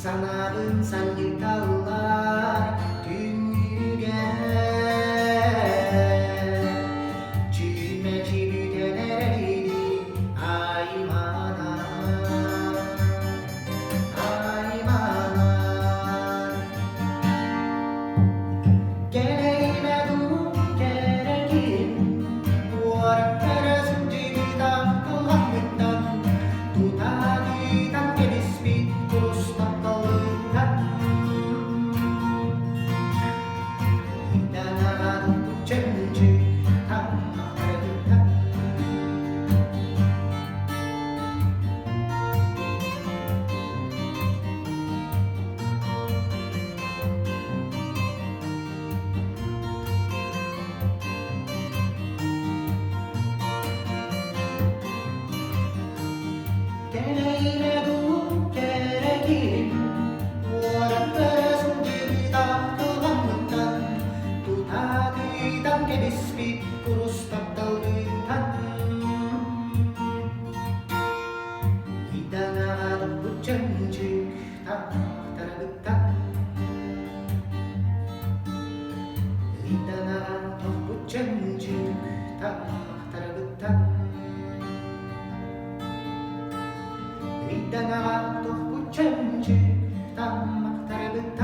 Sanarım sanki dağlar düğüne Cime cibide nereydi Aymana Aymana Geleğime dur gerekin Buarak terasın cibida kullanmaktan Tutadidan kedisbit kurus takkalıktan İdanağın bu cemci tam aktarıktan Geleğine dur gerekin Buarak terasın cibida kullanmaktan Tutadidan kedisbit kurus takkalıktan İdanağın bu cemci tam aktarıktan İdanağın bu cemci tam aktarıktan İdanağın bu cemci tam aktarıktan